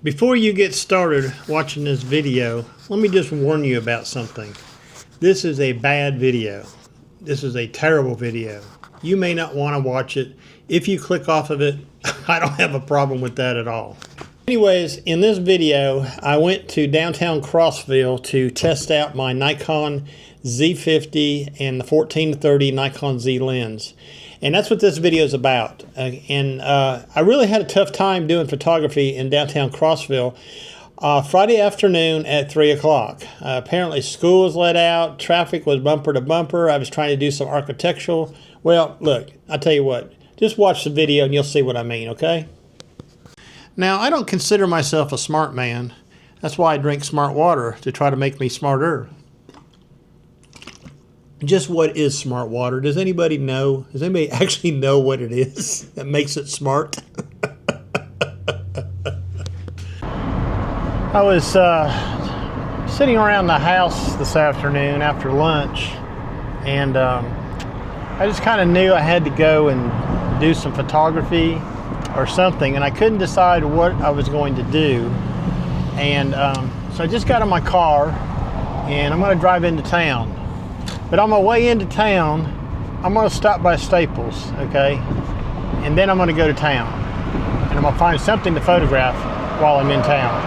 Before you get started watching this video, let me just warn you about something. This is a bad video. This is a terrible video. You may not want to watch it. If you click off of it, I don't have a problem with that at all. Anyways, in this video, I went to downtown Crossville to test out my Nikon Z50 and the 14-30 Nikon Z lens. And that's what this video is about. I really had a tough time doing photography in downtown Crossville Friday afternoon at 3 o'clock. Apparently school was let out, traffic was bumper to bumper. I was trying to do some architectural. Well, look, I'll tell you what, just watch the video and you'll see what I mean, okay? Now, I don't consider myself a smart man. That's why I drink smart water, to try to make me smarter. Just what is smart water? Does anybody know? Does anybody actually know what it is that makes it smart? I was sitting around the house this afternoon after lunch, and I just kind of knew I had to go and do some photography or something, and I couldn't decide what I was going to do. And so I just got in my car, and I'm going to drive into town. But on my way into town, I'm going to stop by Staples, okay? And then I'm going to go to town. And I'm going to find something to photograph while I'm in town.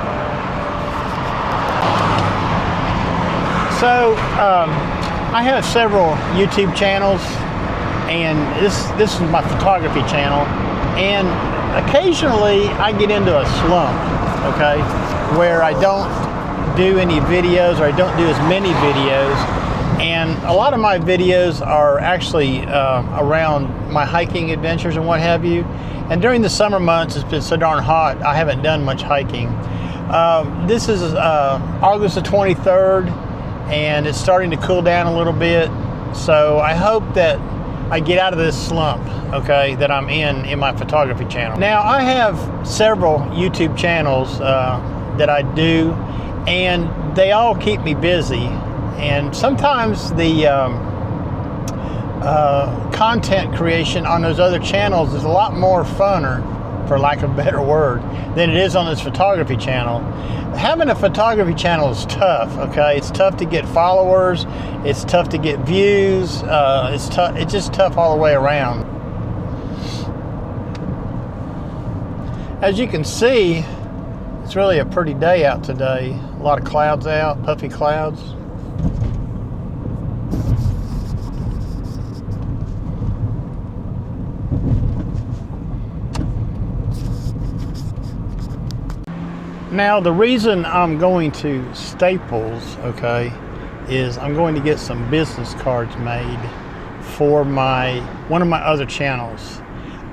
So, I have several YouTube channels, and this is my photography channel. And occasionally, I get into a slump, okay? Where I don't do any videos, or I don't do as many videos. And a lot of my videos are actually around my hiking adventures and what have you. And during the summer months, it's been so darn hot, I haven't done much hiking. This is August the 23rd, and it's starting to cool down a little bit. So I hope that I get out of this slump, okay, that I'm in my photography channel. Now, I have several YouTube channels that I do, and they all keep me busy. And sometimes the content creation on those other channels is a lot more funner, for lack of a better word, than it is on this photography channel. Having a photography channel is tough, okay? It's tough to get followers, it's tough to get views, it's just tough all the way around. As you can see, it's really a pretty day out today. A lot of clouds out, puffy clouds. Now, the reason I'm going to Staples, okay, is I'm going to get some business cards made for one of my other channels.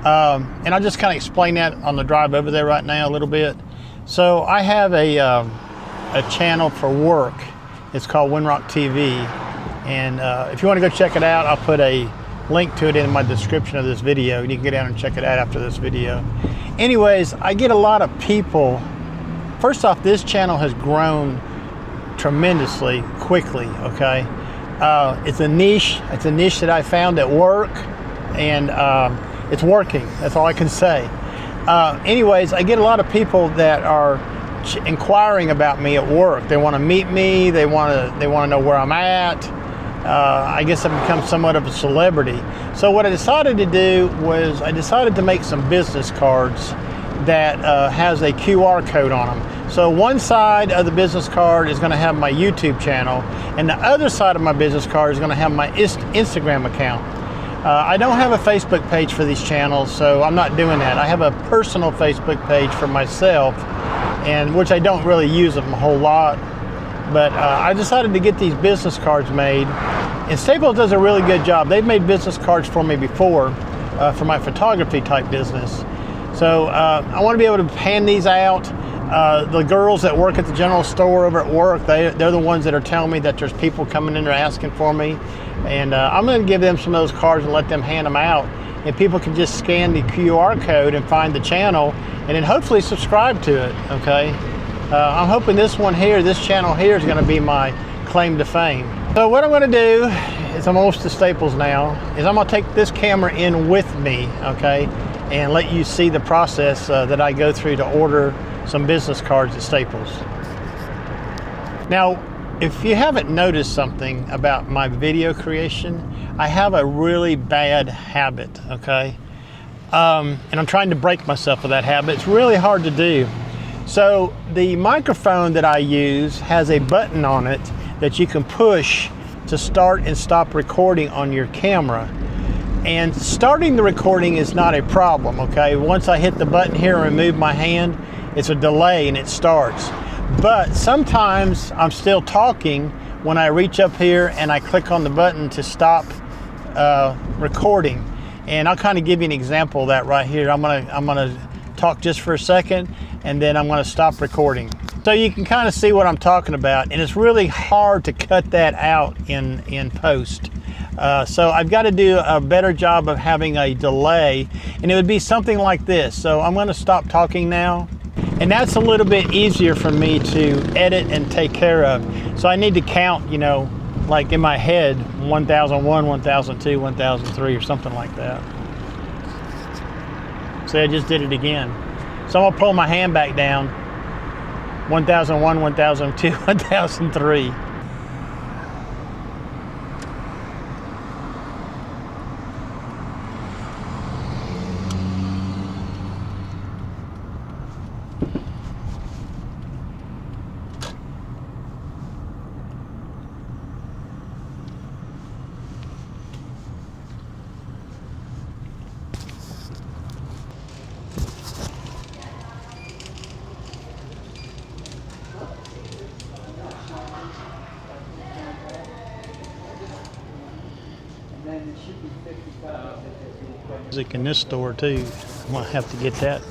And I'll just kind of explain that on the drive over there right now a little bit. So I have a channel for work. It's called Winrock TV. And if you want to go check it out, I'll put a link to it in my description of this video. You can get down and check it out after this video. Anyways, I get a lot of people. First off, this channel has grown tremendously quickly, okay? It's a niche that I found at work, and it's working. That's all I can say. Anyways, I get a lot of people that are inquiring about me at work. They want to meet me. They want to know where I'm at. I guess I've become somewhat of a celebrity. So what I decided to do was I decided to make some business cards that has a QR code on them. So one side of the business card is going to have my YouTube channel, and the other side of my business card is going to have my Instagram account. I don't have a Facebook page for these channels, so I'm not doing that. I have a personal Facebook page for myself, and which I don't really use them a whole lot. But I decided to get these business cards made, and Staples does a really good job. They've made business cards for me before for my photography type business. So I want to be able to hand these out. The girls that work at the general store over at work, they're the ones that are telling me that there's people coming in there asking for me. And I'm going to give them some of those cards and let them hand them out. And people can just scan the QR code and find the channel and then hopefully subscribe to it, okay? I'm hoping this channel here is going to be my claim to fame. So what I'm going to do is, I'm almost to Staples now, is I'm going to take this camera in with me, okay? And let you see the process that I go through to order some business cards at Staples. Now, if you haven't noticed something about my video creation, I have a really bad habit, okay? And I'm trying to break myself of that habit. It's really hard to do. So the microphone that I use has a button on it that you can push to start and stop recording on your camera. And starting the recording is not a problem, okay? Once I hit the button here and remove my hand, it's a delay and it starts. But sometimes I'm still talking when I reach up here and I click on the button to stop recording. And I'll kind of give you an example of that right here. I'm gonna talk just for a second, and then I'm gonna stop recording. So you can kind of see what I'm talking about, and it's really hard to cut that out in post. So I've got to do a better job of having a delay, and it would be something like this. So I'm gonna stop talking now, and that's a little bit easier for me to edit and take care of. So I need to count, you know, like in my head, 1001, 1002, 1003, or something like that. See, I just did it again. So I'm gonna pull my hand back down. 1001, 1002, 1003. Music in this store too. I'm gonna have to get that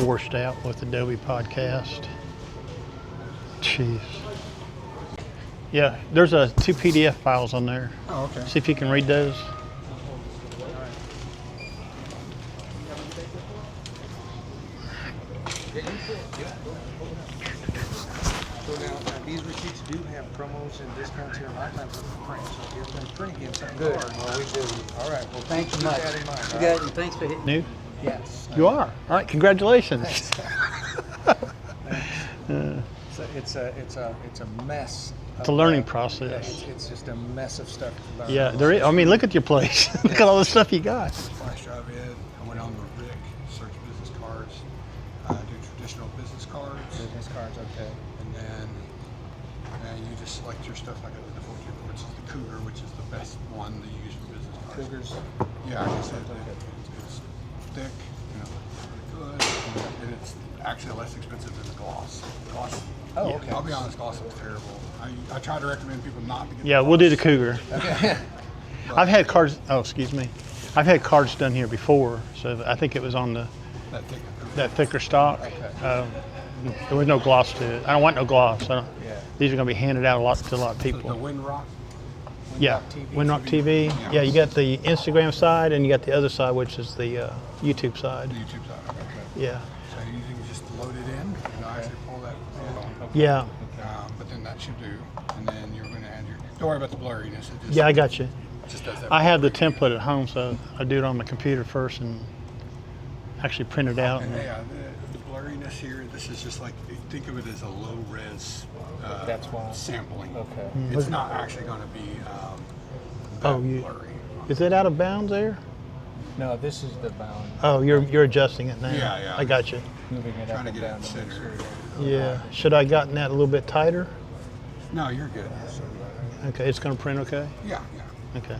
washed out with Adobe Podcast. Jeez. Yeah, there's two PDF files on there. Oh, okay. See if you can read those. So now these receipts do have promos and discounts here. I'm not looking for print, so if you're going to print again, something Good. hard. Well, we do. All right. Well, Thanks so keep much. that in mind. You all got right? it, and thanks for hitting. New? Yes. You are. All right, congratulations. It's a mess. It's a learning process. It's just a mess of stuff to learn. Yeah, there is. I mean, look at your place. Look at all the stuff you got. Flash drive in. I went on the RIC, search business cards, do traditional business cards, Business cards, okay. and then you just select your stuff like I did the 14, which is the Cougar, which is the best one to use for business cards. Cougars. Yeah, like I said, it's thick, you know, really good, and it's actually less expensive than the gloss. Gloss. Oh, Yeah, okay. I'll be honest, gloss is terrible. I try to recommend people not to get. Yeah, the we'll do the gloss. Cougar. Okay. I've had cards. Oh, excuse me. I've had cards done here before, so I think it was on that thicker stock. Okay. There was no gloss to it. I don't want no gloss. I don't, Yeah. These are going to be handed out to a lot of The people. Windrock. Yeah, TV. Windrock TV. Yeah, you got the Instagram side, and you got the other side, which is the YouTube side. The YouTube side. Okay. Yeah, So you can just load it in, and I'll actually pull that in. yeah, But then that should do, and then you're going to add your. Don't worry about the blurriness. It just, yeah. I got you. just does that. I have the template at home, so I do it on my computer first and actually print it out. And yeah, the blurriness here. This is just like think of it as a low res. That's why. Sampling. Okay. It's not actually going to be that Oh, blurry. Is it out of bounds there? No, this is the bound. Oh, you're adjusting it now. Yeah, yeah. I got you. Moving it Trying up to and get it down to make centered. sure. Yeah. Should I gotten that a little bit tighter? No, you're good. Okay, it's going to print okay. Yeah, yeah. Okay.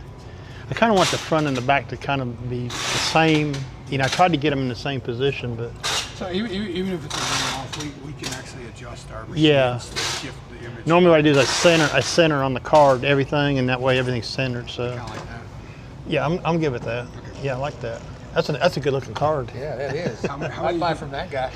I kind of want the front and the back to kind of be the same. You know, I tried to get them in the same position, but So even if it's a little off, we can actually adjust our machines Yeah. to shift the image. normally what I do is I center on the card everything, and that way everything's centered. So Kind of like that. yeah, I'm good with that. Yeah, I like that. That's a good looking card. Yeah, that is. How I'd many buy did- from that guy.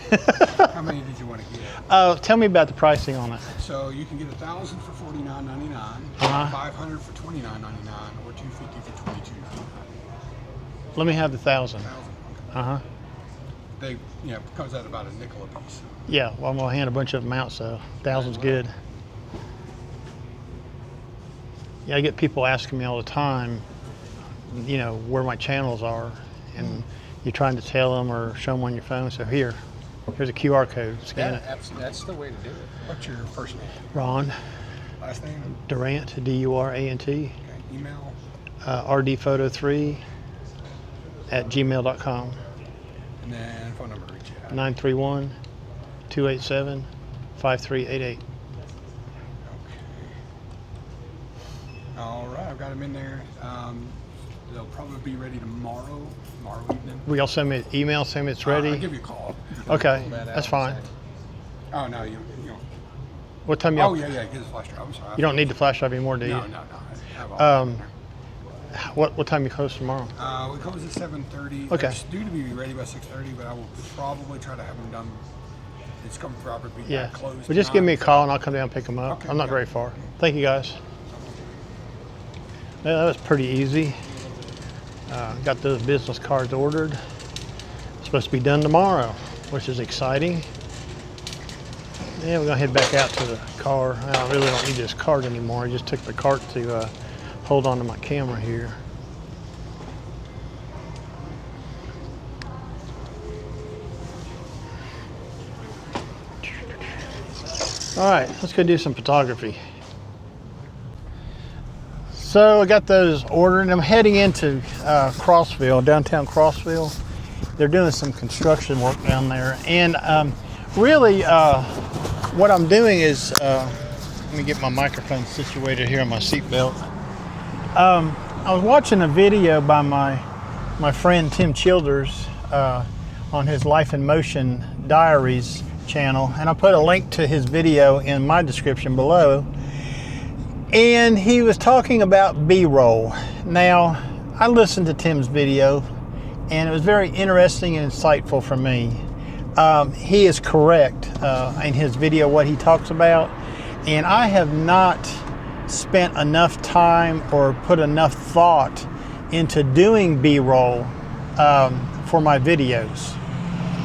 How many did you want to get? Tell me about the pricing on it. So you can get 1,000 for $49.99, Uh-huh. 500 for $29.99, or 250 for $22.99. Let me have the 1,000. 1,000. Uh huh. They, comes out about a nickel a piece. Yeah. Well, I'm gonna hand a bunch of them out, so 1,000's good. Yeah, I get people asking me all the time, where my channels are, and you're trying to tell them or show them on your phone. So here, Here's a QR code. Scan Yeah, it. that's the way to do it. What's your first name? Ron Last name? Durant, Durant, Okay. Email? rdphoto3@gmail.com. And then phone number to reach you at. 931-287-5388. All right, I've got them in there. They'll probably be ready tomorrow evening. Will y'all send me an email saying it's ready? I'll give you a call. Okay, Pull that out that's in a fine. second. Oh, no, you know. What time y'all? Oh, yeah, get his flash drive. I'm sorry. You don't need the flash drive anymore, do you? No. I have all that in there. What time you close tomorrow? We close at 7:30. Okay. It's due to be ready by 6:30, but I will probably try to have them done. It's coming probably be Yeah. that close. Well, just give me a tonight. call and I'll come down and pick them up. Okay, I'm not yeah. very far. Thank you, guys. Yeah, that was pretty easy. Got those business cards ordered. Supposed to be done tomorrow, which is exciting. Yeah, we're gonna head back out to the car. I really don't need this cart anymore. I just took the cart to hold on to my camera here. All right, let's go do some photography. So I got those ordered and I'm heading into Crossville, downtown Crossville. They're doing some construction work down there. And really what I'm doing is, let me get my microphone situated here on my seatbelt. I was watching a video by my friend Tim Childers on his Life in Motion Diaries channel, and I put a link to his video in my description below. And he was talking about B-roll. Now, I listened to Tim's video, and it was very interesting and insightful for me. He is correct in his video what he talks about, and I have not spent enough time or put enough thought into doing B-roll for my videos.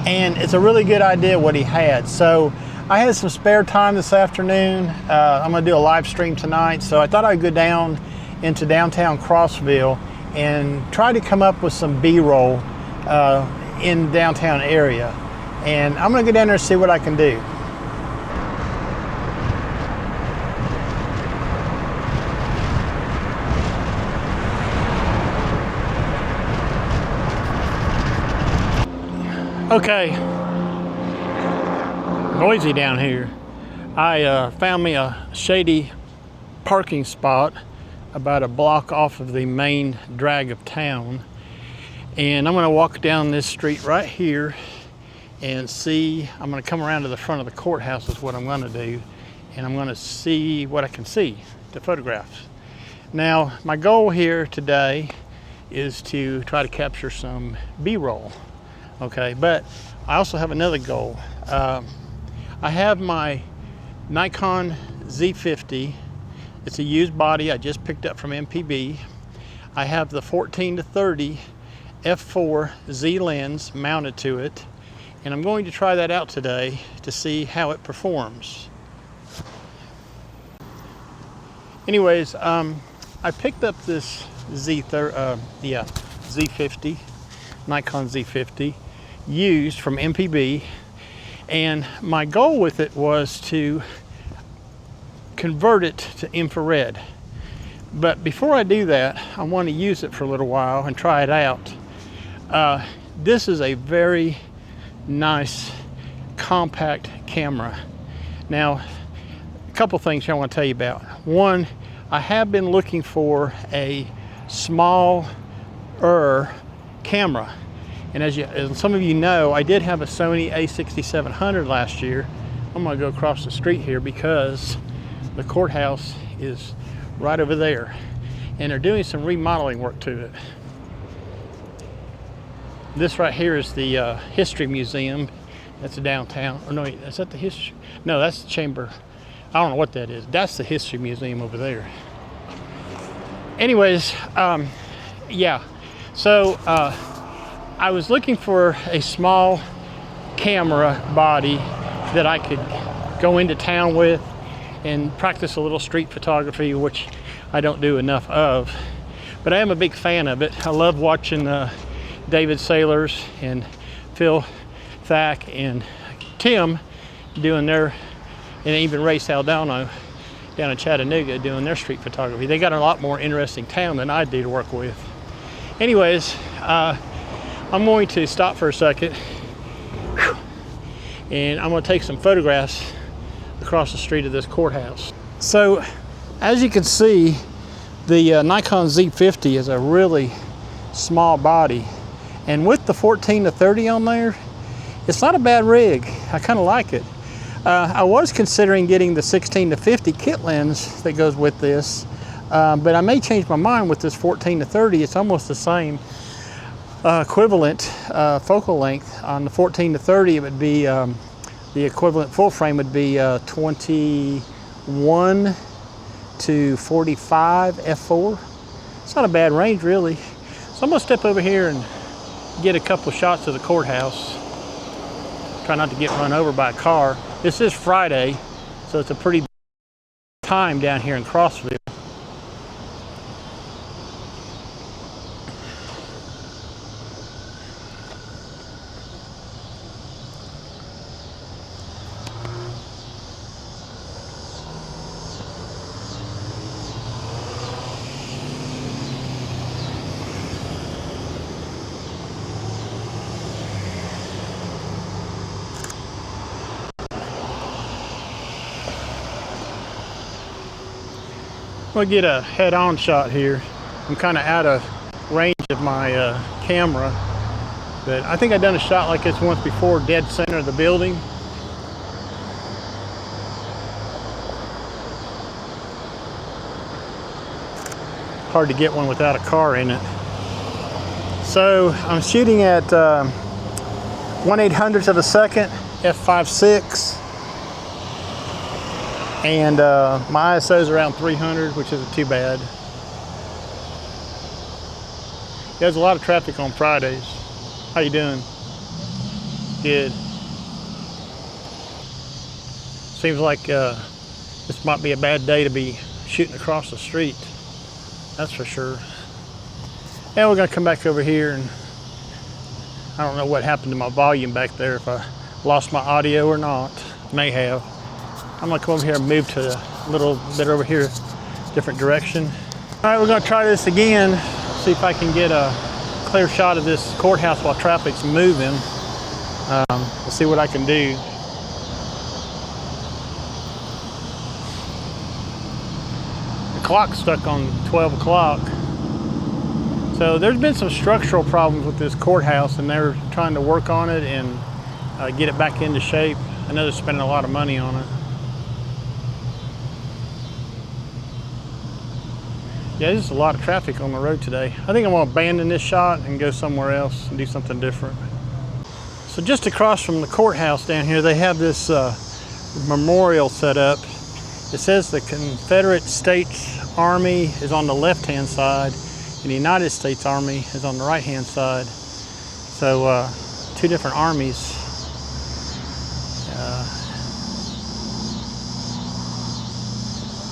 And it's a really good idea what he had. So I had some spare time this afternoon. I'm gonna do a live stream tonight, so I thought I'd go down into downtown Crossville and try to come up with some B-roll in downtown area. And I'm gonna go down there and see what I can do. Okay, noisy down here. I found me a shady parking spot about a block off of the main drag of town. And I'm gonna walk down this street right here and see, I'm gonna come around to the front of the courthouse is what I'm gonna do. And I'm gonna see what I can see, the photographs. Now, my goal here today is to try to capture some B-roll. Okay, but I also have another goal. I have my Nikon Z50. It's a used body I just picked up from MPB. I have the 14-30 f4 Z lens mounted to it, and I'm going to try that out today to see how it performs. Anyways, I picked up this Z50, Nikon Z50, used from MPB, and my goal with it was to convert it to infrared. But before I do that, I want to use it for a little while and try it out. This is a very nice compact camera. Now, a couple things I want to tell you about. One, I have been looking for a smaller camera. And as some of you know, I did have a Sony a6700 last year. I'm gonna go across the street here because the courthouse is right over there. And they're doing some remodeling work to it. This right here is the History Museum. That's downtown. Or no, is that the history? No, that's the chamber. I don't know what that is. That's the History Museum over there. Anyways, yeah. So, I was looking for a small camera body that I could go into town with and practice a little street photography, which I don't do enough of. But I am a big fan of it. I love watching David Saylors and Phil Thack and Tim doing their, and even Ray Saldano down in Chattanooga doing their street photography. They got a lot more interesting town than I do to work with. Anyways, I'm going to stop for a second and I'm going to take some photographs across the street of this courthouse. So as you can see, the Nikon Z50 is a really small body, and with the 14-30 on there, it's not a bad rig. I kind of like it. I was considering getting the 16-50 kit lens that goes with this, but I may change my mind with this 14-30. It's almost the same equivalent focal length. On the 14-30, it would be the equivalent full frame would be 21 to 45 f4. It's not a bad range, really. So I'm gonna step over here and get a couple of shots of the courthouse. Try not to get run over by a car. This is Friday, so it's a pretty time down here in Crossville. We'll get a head-on shot here. I'm kind of out of range of my camera, but I think I've done a shot like this once before, dead center of the building. Hard to get one without a car in it. So I'm shooting at 1/800th of a second, f5.6. And my ISO is around 300, which isn't too bad. There's a lot of traffic on Fridays. How you doing? Good. Seems like this might be a bad day to be shooting across the street. That's for sure. And we're gonna come back over here, and I don't know what happened to my volume back there, if I lost my audio or not. May have. I'm gonna come over here and move to a little bit over here, different direction. All right, we're gonna try this again, see if I can get a clear shot of this courthouse while traffic's moving. We'll see what I can do. The clock's stuck on 12 o'clock. So there's been some structural problems with this courthouse, and they're trying to work on it and get it back into shape. I know they're spending a lot of money on it. Yeah, there's a lot of traffic on the road today. I think I'm gonna abandon this shot and go somewhere else and do something different. So just across from the courthouse down here, they have this memorial set up. It says the Confederate States Army is on the left-hand side and the United States Army is on the right-hand side. So two different armies.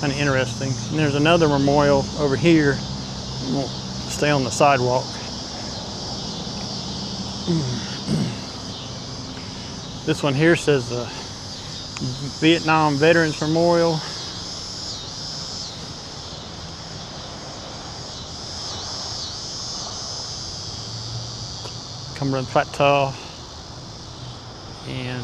Kind of interesting. And there's another memorial over here. We'll stay on the sidewalk. This one here says the Vietnam Veterans Memorial. Cumberland Plateau. And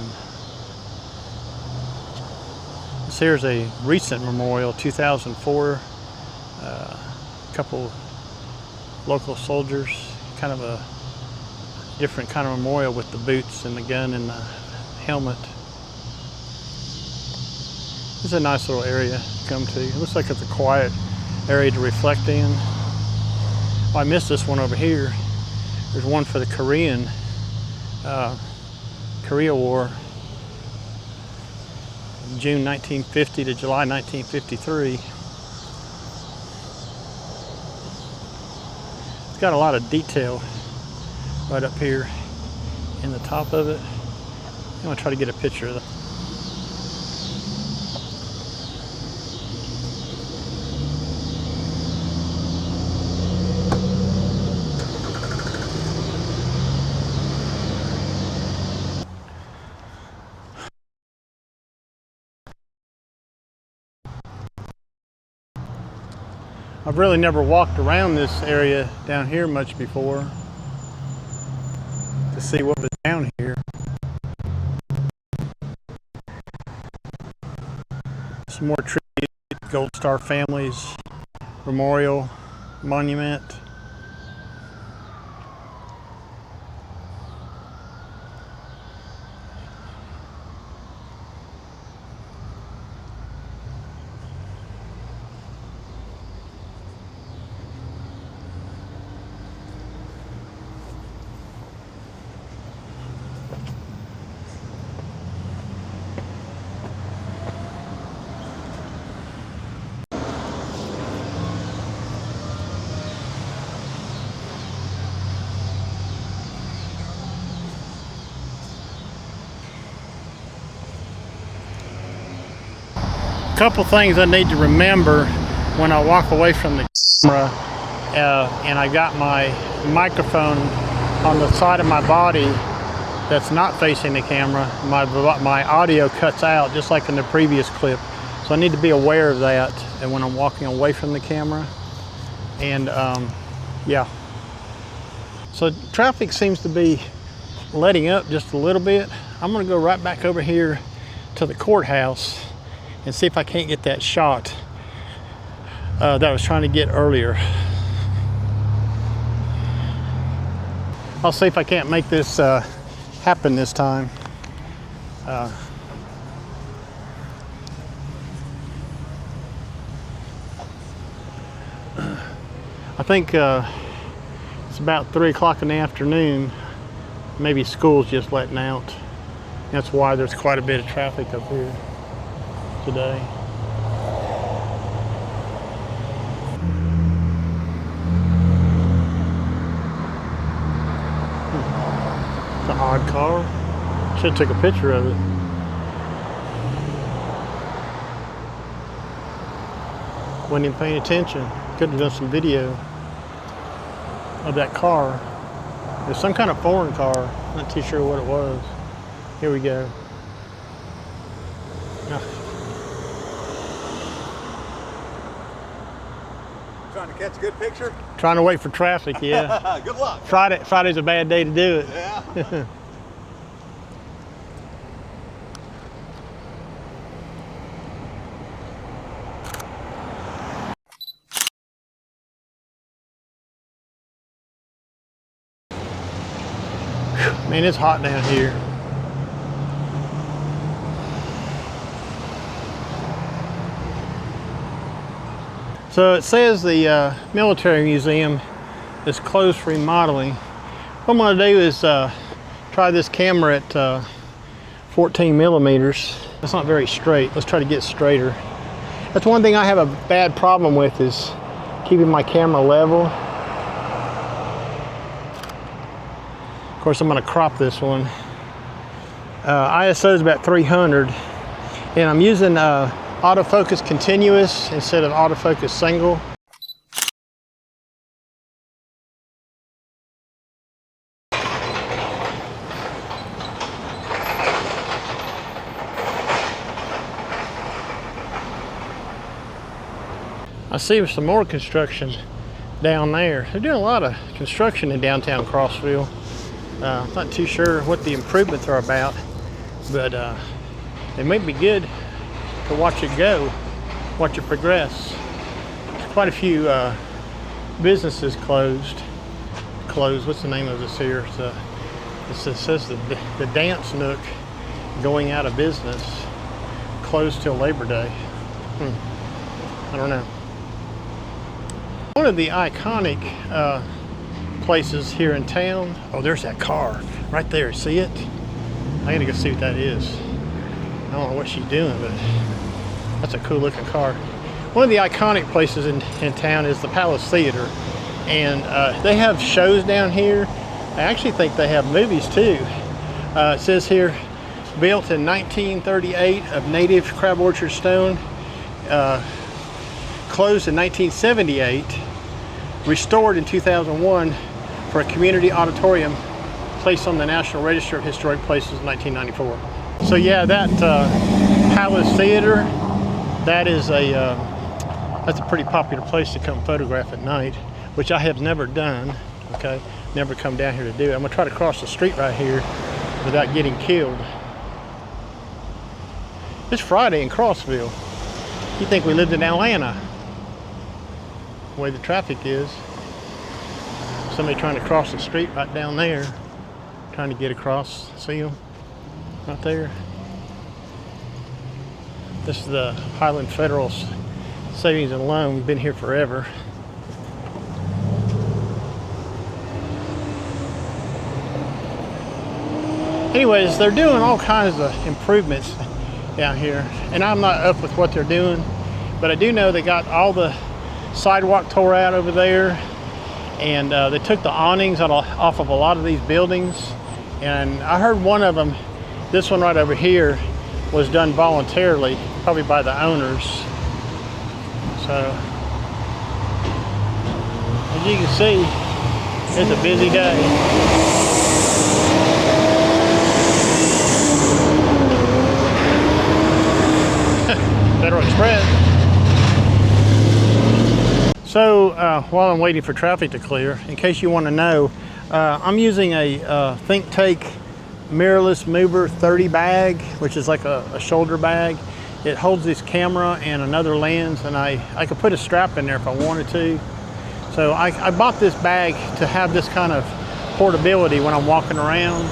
this here's a recent memorial, 2004. A couple local soldiers, kind of a different kind of memorial with the boots and the gun and the helmet. It's a nice little area to come to. It looks like it's a quiet area to reflect in. Oh, I missed this one over here. There's one for the Korea War. June 1950 to July 1953. It's got a lot of detail right up here in the top of it. I'm gonna try to get a picture of that. I've really never walked around this area down here much before to see what was down here. Some more tribute, Gold Star Families Memorial Monument. Couple things I need to remember when I walk away from the camera, and I got my microphone on the side of my body that's not facing the camera. My audio cuts out just like in the previous clip, so I need to be aware of that and when I'm walking away from the camera. And yeah, so traffic seems to be letting up just a little bit. I'm gonna go right back over here to the courthouse and see if I can't get that shot that I was trying to get earlier. I'll see if I can't make this happen this time. I think it's about 3 o'clock in the afternoon. Maybe school's just letting out. That's why there's quite a bit of traffic up here today. It's an odd car. Should have took a picture of it. Wasn't even paying attention. Could have done some video of that car. It was some kind of foreign car. Not too sure what it was. Here we go. Trying to catch a good picture? Trying to wait for traffic, yeah. Good luck. Friday's a bad day to do it. Yeah. Man, it's hot down here. So it says the military museum is closed for remodeling. What I'm going to do is try this camera at 14 millimeters. That's not very straight. Let's try to get straighter. That's one thing I have a bad problem with, is keeping my camera level. Of course, I'm going to crop this one. ISO is about 300, and I'm using autofocus continuous instead of autofocus single. I see some more construction down there. They're doing a lot of construction in downtown Crossville. I'm not too sure what the improvements are about, but they might be good to watch it go, watch it progress. There's quite a few businesses closed. What's the name of this here? It says the Dance Nook going out of business, closed till Labor Day. I don't know. One of the iconic places here in town. Oh, there's that car right there. See it? I gotta go see what that is. I don't know what she's doing, but that's a cool looking car. One of the iconic places in town is the Palace Theater, and they have shows down here. I actually think they have movies too. It says here, built in 1938 of native crab orchard stone, closed in 1978, restored in 2001 for a community auditorium, placed on the National Register of Historic Places in 1994. So yeah, that Palace Theater, that is a That's a pretty popular place to come photograph at night, which I have never done, okay? Never come down here to do it. I'm gonna try to cross the street right here without getting killed. It's Friday in Crossville. You think we lived in Atlanta, the way the traffic is. Somebody trying to cross the street right down there, trying to get across. See them right there? This is the Highland Federal Savings and Loan. We've been here forever. Anyways, they're doing all kinds of improvements down here, and I'm not up with what they're doing, but I do know they got all the sidewalk tore out over there, and they took the awnings off of a lot of these buildings, and I heard one of them, this one right over here, was done voluntarily, probably by the owners. So, as you can see, it's a busy day. Federal Express. So while I'm waiting for traffic to clear, in case you want to know, I'm using a Think Take mirrorless mover 30 bag, which is like a shoulder bag. It holds this camera and another lens, and I could put a strap in there if I wanted to. So I bought this bag to have this kind of portability when I'm walking around.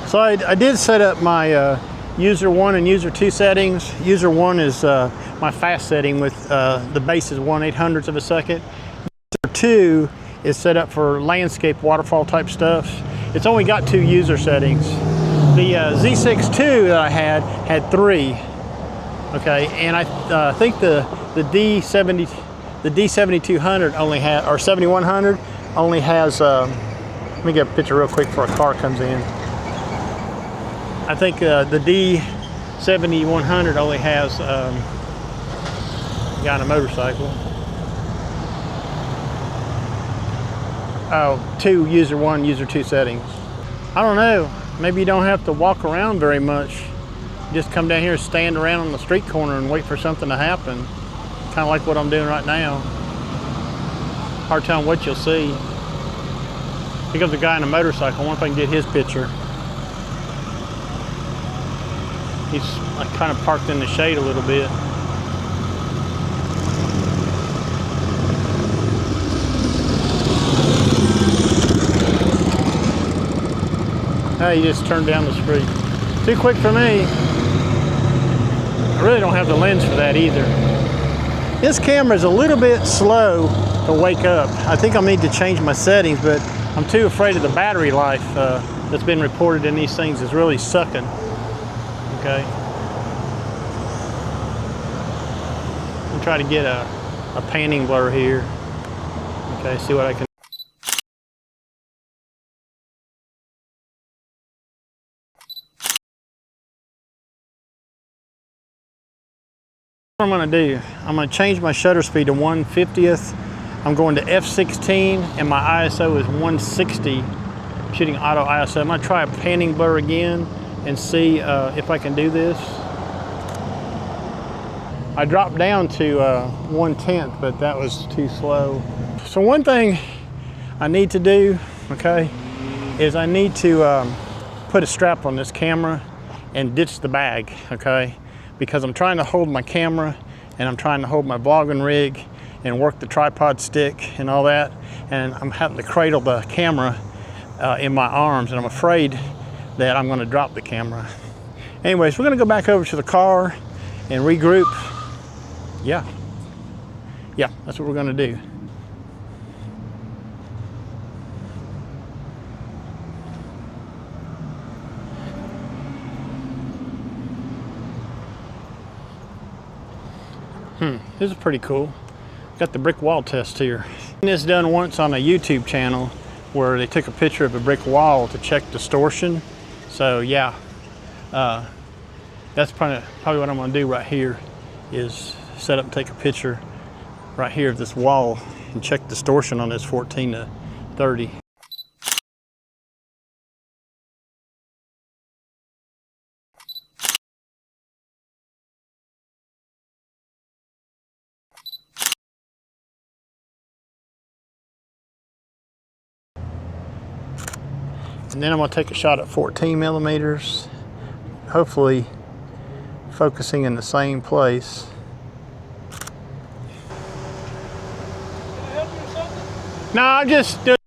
So I did set up my user 1 and user 2 settings. User 1 is my fast setting with the base is 1/800th of a second. User 2 is set up for landscape waterfall type stuff. It's only got 2 user settings. The Z6 II that I had 3. Okay, and I think the D7200 only had, or 7100 only has. Let me get a picture real quick before a car comes in. I think the D7100 only has a guy on a motorcycle. Oh, 2 user 1, user 2 settings. I don't know. Maybe you don't have to walk around very much. Just come down here, stand around on the street corner and wait for something to happen. Kind of like what I'm doing right now. Hard telling what you'll see. Here comes a guy on a motorcycle. I wonder if I can get his picture. He's kind of parked in the shade a little bit. Hey, he just turned down the street. Too quick for me. I really don't have the lens for that either. This camera is a little bit slow to wake up. I think I'll need to change my settings, but I'm too afraid of the battery life that's been reported in these things is really sucking. Okay. I'll try to get a panning blur here. Okay, see what I can. What I'm going to do, I'm going to change my shutter speed to 1/50th. I'm going to f/16 and my ISO is 160. I'm shooting auto ISO. I'm going to try a panning blur again and see if I can do this. I dropped down to 1/10, but that was too slow. So one thing I need to do, okay, is I need to put a strap on this camera and ditch the bag, okay? Because I'm trying to hold my camera and I'm trying to hold my vlogging rig and work the tripod stick and all that, and I'm having to cradle the camera in my arms, and I'm afraid that I'm going to drop the camera. Anyways, we're going to go back over to the car and regroup. Yeah, that's what we're going to do. This is pretty cool. Got the brick wall test here. This done once on a YouTube channel where they took a picture of a brick wall to check distortion. So yeah, that's probably what I'm gonna do right here, is set up and take a picture right here of this wall and check distortion on this 14 to 30. And then I'm gonna take a shot at 14 millimeters, hopefully focusing in the same place. No, I'm just doing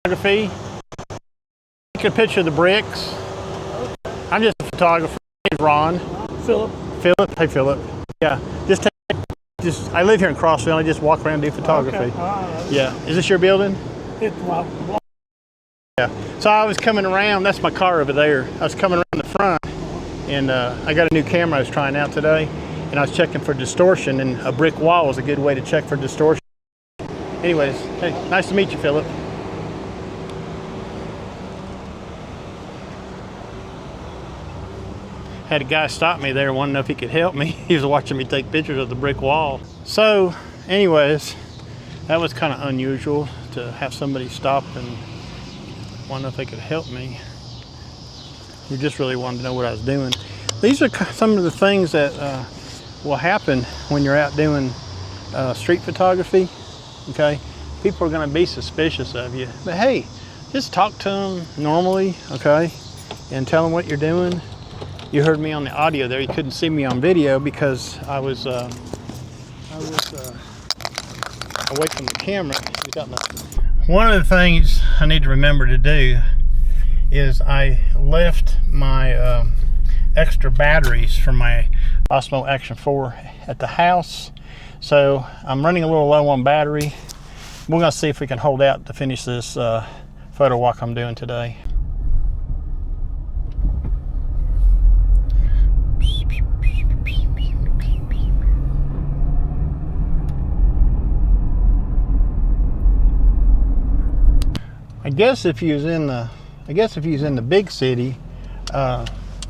photography. Take a picture of the bricks. I'm just a photographer. Hey, Ron. Philip. Philip. Hey, Philip. Yeah. I live here in Crossville. I just walk around and do photography. Okay. Yeah. Is this your building? It's Yeah. So I was coming around. That's my car over there. I was coming around the front, and I got a new camera I was trying out today, and I was checking for distortion. And a brick wall is a good way to check for distortion. Anyways, hey, nice to meet you, Philip. Had a guy stop me there, wanted to know if he could help me. He was watching me take pictures of the brick wall. So, anyways, that was kind of unusual to have somebody stop and want to know if they could help me. He just really wanted to know what I was doing. These are some of the things that will happen when you're out doing street photography. Okay, people are going to be suspicious of you, but hey, just talk to them normally, okay, and tell them what you're doing. You heard me on the audio there. You couldn't see me on video because I was away from the camera. One of the things I need to remember to do is I left my extra batteries from my Osmo Action 4 at the house. So I'm running a little low on battery. We're gonna see if we can hold out to finish this photo walk I'm doing today. I guess if you was in the big city,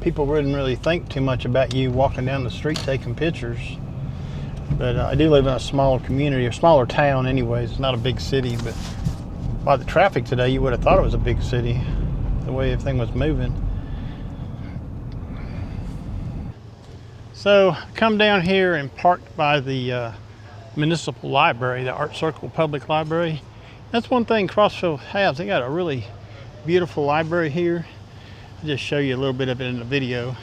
people wouldn't really think too much about you walking down the street taking pictures. But I do live in a smaller community, or smaller town anyways. It's not a big city, but by the traffic today, you would have thought it was a big city, the way everything was moving. So I come down here and parked by the municipal library, the Art Circle Public Library. That's one thing Crossville has. They got a really beautiful library here. I'll just show you a little bit of it in the video.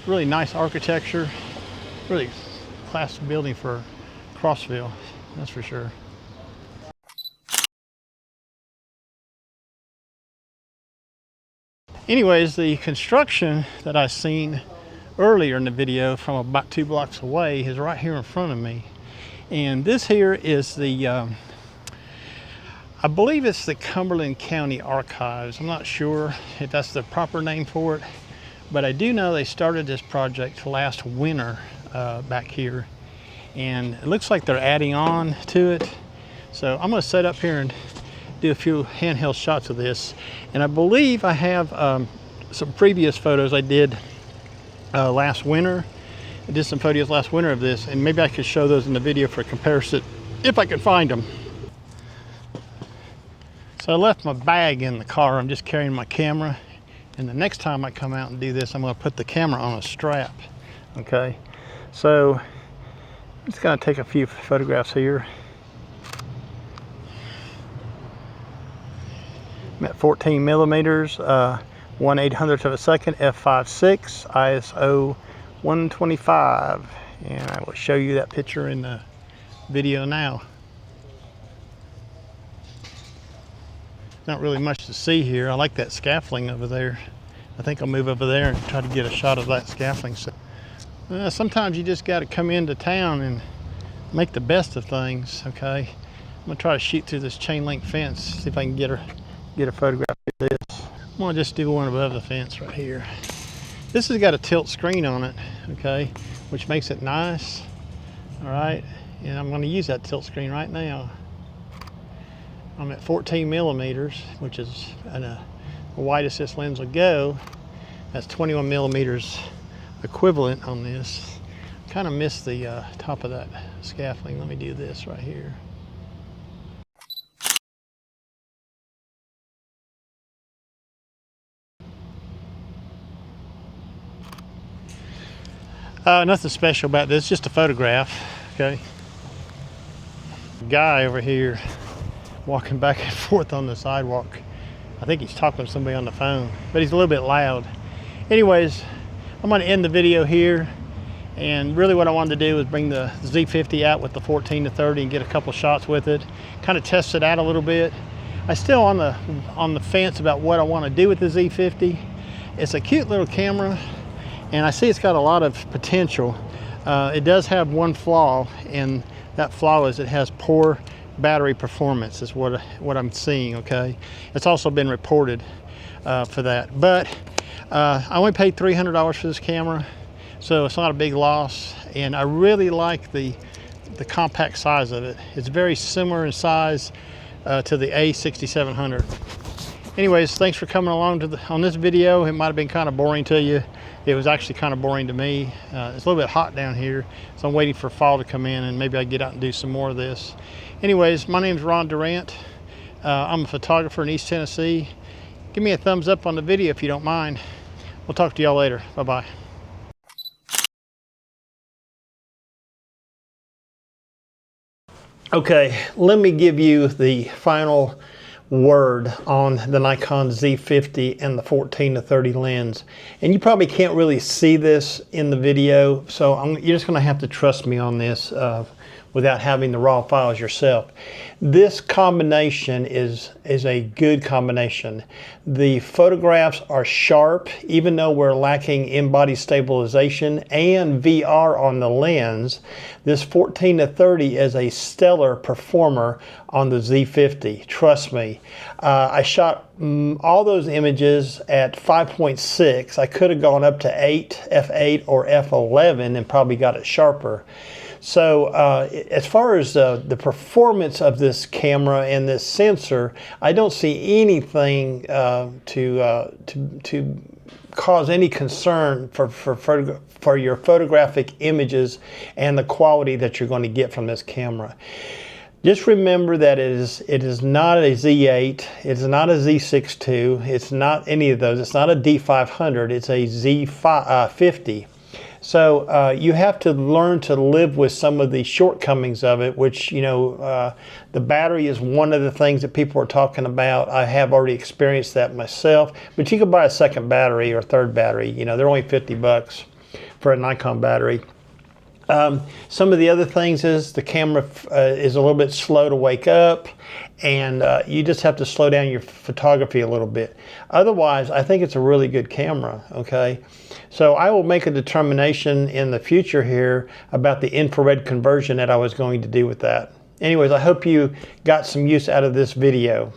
Really nice architecture, really class building for Crossville, that's for sure. Anyways, the construction that I seen earlier in the video from about 2 blocks away is right here in front of me. And this here is the I believe it's the Cumberland County Archives. I'm not sure if that's the proper name for it, but I do know they started this project last winter back here, and it looks like they're adding on to it. So I'm gonna set up here and do a few handheld shots of this. And I believe I have some previous photos I did last winter. I did some photos last winter of this, and maybe I could show those in the video for comparison if I can find them. So I left my bag in the car. I'm just carrying my camera. And the next time I come out and do this, I'm gonna put the camera on a strap, okay? So I'm just gonna take a few photographs here. I'm at 14 millimeters, 1/800th of a second, f/5.6, ISO 125. And I will show you that picture in the video now. Not really much to see here. I like that scaffolding over there. I think I'll move over there and try to get a shot of that scaffolding. So, sometimes you just got to come into town and make the best of things, okay? I'm gonna try to shoot through this chain link fence, see if I can get a photograph of this. I'm gonna just do one above the fence right here. This has got a tilt screen on it, okay, which makes it nice, all right? And I'm gonna use that tilt screen right now. I'm at 14 millimeters, which is the widest this lens will go. That's 21 millimeters equivalent on this. Kind of missed the top of that scaffolding. Let me do this right here. Nothing special about this, just a photograph, okay? Guy over here walking back and forth on the sidewalk. I think he's talking to somebody on the phone, but he's a little bit loud. Anyways, I'm going to end the video here. And really what I wanted to do was bring the Z50 out with the 14 to 30 and get a couple shots with it, kind of test it out a little bit. I'm still on the fence about what I want to do with the Z50. It's a cute little camera, and I see it's got a lot of potential. It does have one flaw, and that flaw is it has poor battery performance, is what I'm seeing, okay? It's also been reported for that. But I only paid $300 for this camera, so it's not a big loss, and I really like the compact size of it. It's very similar in size to the A6700. Anyways, thanks for coming along on this video. It might have been kind of boring to you. It was actually kind of boring to me. It's a little bit hot down here, so I'm waiting for fall to come in and maybe I get out and do some more of this. Anyways, my name's Ron Durant. I'm a photographer in East Tennessee. Give me a thumbs up on the video if you don't mind. We'll talk to y'all later. Bye-bye. Okay, let me give you the final word on the Nikon Z50 and the 14 to 30 lens. And you probably can't really see this in the video, so you're just gonna have to trust me on this without having the raw files yourself. This combination is a good combination. The photographs are sharp, even though we're lacking in-body stabilization and VR on the lens. This 14 to 30 is a stellar performer on the Z50, trust me. I shot all those images at 5.6. I could have gone up to 8, f8 or f11 and probably got it sharper. So as far as the performance of this camera and this sensor, I don't see anything to cause any concern for your photographic images and the quality that you're going to get from this camera. Just remember that it is not a Z8, it's not a Z6 II, it's not any of those, it's not a D500, it's a Z50. So you have to learn to live with some of the shortcomings of it, which, you know, the battery is one of the things that people are talking about. I have already experienced that myself, but you can buy a second battery or third battery. You know, they're only 50 bucks for a Nikon battery. Some of the other things is the camera is a little bit slow to wake up, and you just have to slow down your photography a little bit. Otherwise, I think it's a really good camera, okay? So I will make a determination in the future here about the infrared conversion that I was going to do with that. Anyways, I hope you got some use out of this video.